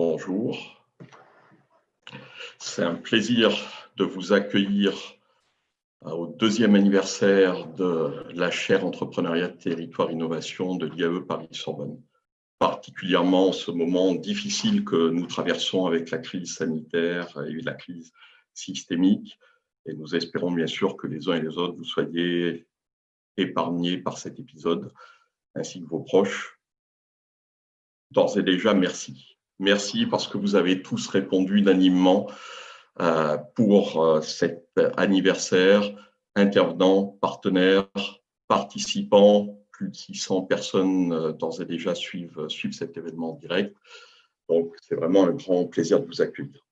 Bonjour, c'est un plaisir de vous accueillir au deuxième anniversaire de la chaire Entrepreneuriat, Territoire, Innovation de l'IAE Paris-Sorbonne, particulièrement en ce moment difficile que nous traversons avec la crise sanitaire et la crise systémique. Et nous espérons bien sûr que les uns et les autres, vous soyez épargnés par cet épisode, ainsi que vos proches. D'ores et déjà, merci. Merci parce que vous avez tous répondu unanimement pour cet anniversaire, intervenants, partenaires, participants, plus de 600 personnes d'ores et déjà suivent cet événement en direct. Donc, c'est vraiment un grand plaisir de vous accueillir.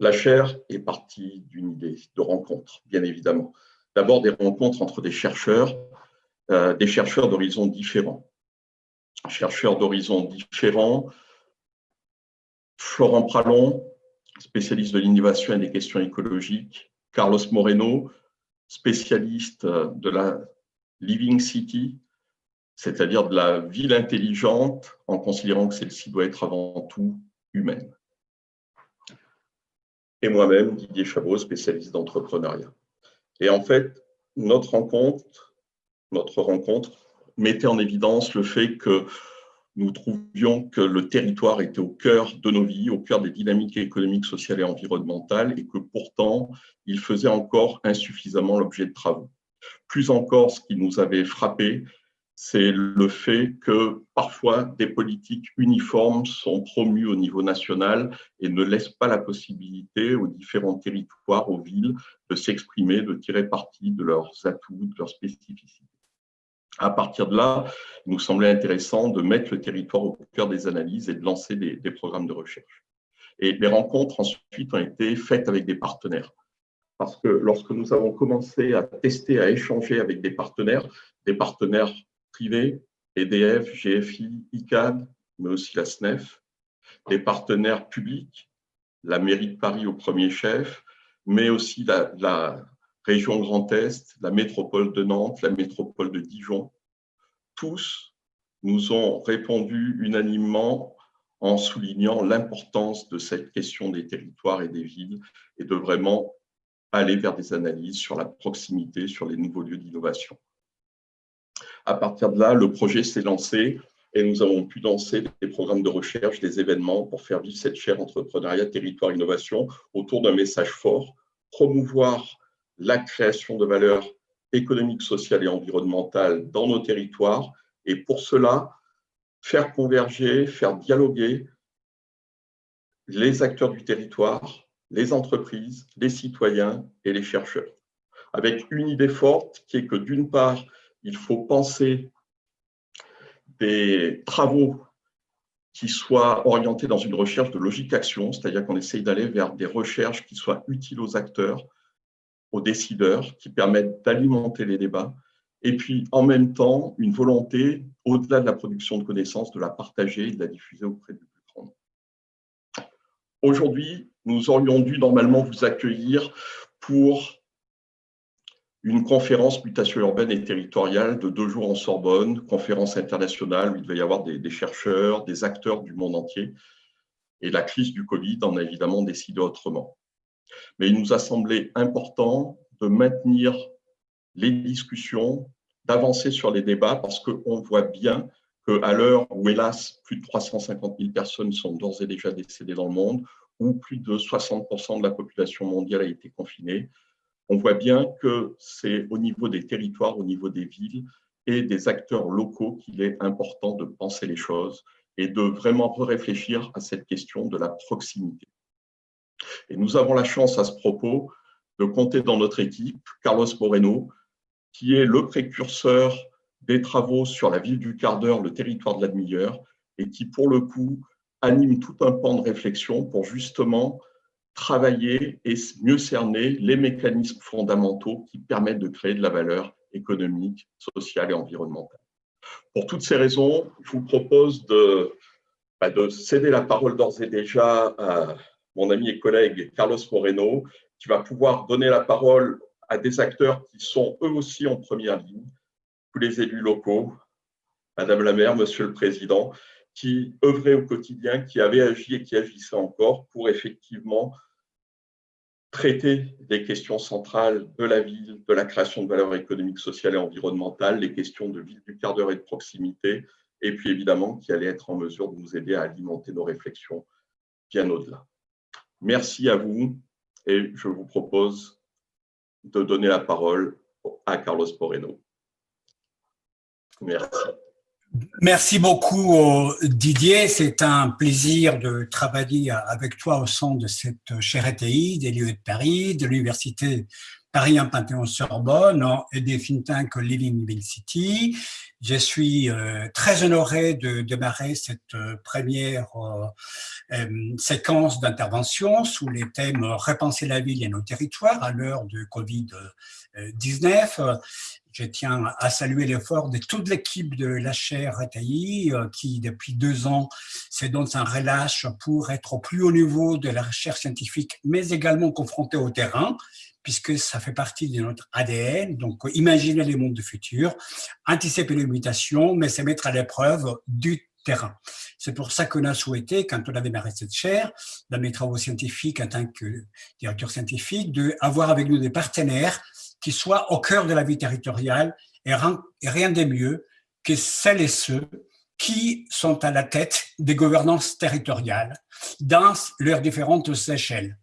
La chaire est partie d'une idée de rencontre, bien évidemment. D'abord, des rencontres entre des chercheurs d'horizons différents. Chercheurs d'horizons différents, Florent Pralon, spécialiste de l'innovation et des questions écologiques, Carlos Moreno, spécialiste de la Living City, c'est-à-dire de la ville intelligente, en considérant que celle-ci doit être avant tout humaine. Et moi-même, Didier Chabot, spécialiste d'entrepreneuriat. Et en fait, notre rencontre mettait en évidence le fait que nous trouvions que le territoire était au cœur de nos vies, au cœur des dynamiques économiques, sociales et environnementales, et que pourtant, il faisait encore insuffisamment l'objet de travaux. Plus encore, ce qui nous avait frappé, c'est le fait que parfois des politiques uniformes sont promues au niveau national et ne laissent pas la possibilité aux différents territoires, aux villes, de s'exprimer, de tirer parti de leurs atouts, de leurs spécificités. À partir de là, il nous semblait intéressant de mettre le territoire au cœur des analyses et de lancer des programmes de recherche. Et les rencontres ensuite ont été faites avec des partenaires. Parce que lorsque nous avons commencé à tester, à échanger avec des partenaires privés, EDF, GFI, ICAD, mais aussi la SNEF, des partenaires publics, la mairie de Paris au premier chef, mais aussi la région Grand Est, la métropole de Nantes, la métropole de Dijon, tous nous ont répondu unanimement en soulignant l'importance de cette question des territoires et des villes et de vraiment aller vers des analyses sur la proximité, sur les nouveaux lieux d'innovation. À partir de là, le projet s'est lancé et nous avons pu lancer des programmes de recherche, des événements pour faire vivre cette chaire Entrepreneuriat, Territoire, Innovation autour d'un message fort, promouvoir la création de valeur économique, sociale et environnementale dans nos territoires et pour cela, faire converger, faire dialoguer les acteurs du territoire, les entreprises, les citoyens et les chercheurs. Avec une idée forte qui est que d'une part, il faut penser des travaux qui soient orientés dans une recherche de logique-action, c'est-à-dire qu'on essaye d'aller vers des recherches qui soient utiles aux acteurs, aux décideurs, qui permettent d'alimenter les débats, et puis en même temps, une volonté, au-delà de la production de connaissances, de la partager et de la diffuser auprès du plus grand nombre. Aujourd'hui, nous aurions dû normalement vous accueillir pour une conférence mutation urbaine et territoriale de 2 jours en Sorbonne, conférence internationale où il va y avoir des chercheurs, des acteurs du monde entier. Et la crise du Covid en a évidemment décidé autrement. Mais il nous a semblé important de maintenir les discussions, d'avancer sur les débats parce qu'on voit bien qu'à l'heure où, hélas, plus de 350 000 personnes sont d'ores et déjà décédées dans le monde, où plus de 60% de la population mondiale a été confinée, on voit bien que c'est au niveau des territoires, au niveau des villes et des acteurs locaux qu'il est important de penser les choses et de vraiment réfléchir à cette question de la proximité. Et nous avons la chance à ce propos de compter dans notre équipe Carlos Moreno, qui est le précurseur des travaux sur la ville du quart d'heure, le territoire de la demi-heure, et qui, pour le coup, anime tout un pan de réflexion pour justement travailler et mieux cerner les mécanismes fondamentaux qui permettent de créer de la valeur économique, sociale et environnementale. Pour toutes ces raisons, je vous propose de céder la parole d'ores et déjà à mon ami et collègue Carlos Moreno, qui va pouvoir donner la parole à des acteurs qui sont eux aussi en première ligne, tous les élus locaux, Madame la maire, Monsieur le Président, qui œuvraient au quotidien, qui avaient agi et qui agissaient encore pour effectivement traiter des questions centrales de la ville, de la création de valeur économique, sociale et environnementale, les questions de ville du quart d'heure et de proximité, et puis évidemment qui allaient être en mesure de nous aider à alimenter nos réflexions bien au-delà. Merci à vous et je vous propose de donner la parole à Carlos Moreno. Merci. Merci beaucoup Didier, c'est un plaisir de travailler avec toi au sein de cette chaire ETI, des lieux de Paris, de l'université Paris 1 Panthéon-Sorbonne et des think tanks Living Big City. Je suis très honoré de démarrer cette première séquence d'intervention sous les thèmes repenser la ville et nos territoires à l'heure de Covid-19. Je tiens à saluer l'effort de toute l'équipe de la chaire ETI qui, depuis 2 ans, se donne un relâche pour être au plus haut niveau de la recherche scientifique, mais également confronté au terrain, puisque ça fait partie de notre ADN. Donc, imaginer les mondes du futur, anticiper les mutations, mais se mettre à l'épreuve du terrain. C'est pour ça qu'on a souhaité, quand on a démarré cette chaire, dans mes travaux scientifiques en tant que directeur scientifique, d'avoir avec nous des partenaires qui soient au cœur de la vie territoriale et rien de mieux que celles et ceux qui sont à la tête des gouvernances territoriales dans leurs différentes échelles.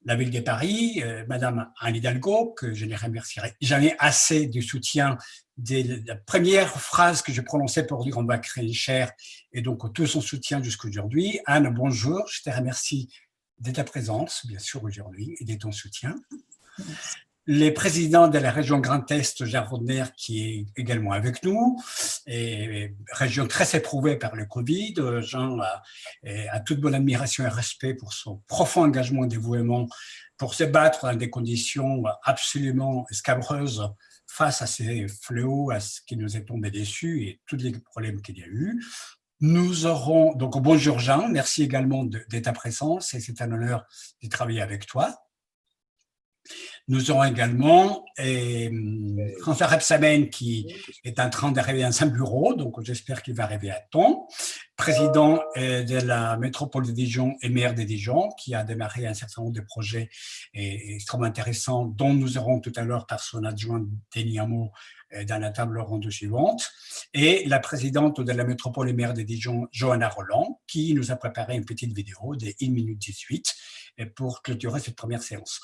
La ville de Paris, Madame Anne Hidalgo, que je ne remercierai jamais assez du soutien dès la première phrase que je prononçais pour dire on va créer une chaire, et donc tout son soutien jusqu'à aujourd'hui. Anne, bonjour, je te remercie de ta présence, bien sûr, aujourd'hui, et de ton soutien. Les présidents de la région Grand Est, Jean Rodner, qui est également avec nous, et région très éprouvée par le Covid. Jean a toute bonne admiration et respect pour son profond engagement et dévouement pour se battre dans des conditions absolument scabreuses face à ces fléaux, à ce qui nous est tombé dessus et tous les problèmes qu'il y a eu. Nous aurons, donc bonjour Jean, merci également de ta présence et c'est un honneur de travailler avec toi. Nous aurons également François Rebsamen qui est en train d'arriver dans son bureau, donc j'espère qu'il va arriver à temps. Président de la métropole de Dijon et maire de Dijon, qui a démarré un certain nombre de projets extrêmement intéressants, dont nous aurons tout à l'heure par son adjoint Denis Hameau dans la table ronde suivante. Et la présidente de la métropole et maire de Dijon, Johanna Roland, qui nous a préparé une petite vidéo de 1 minute 18 pour clôturer cette première séance.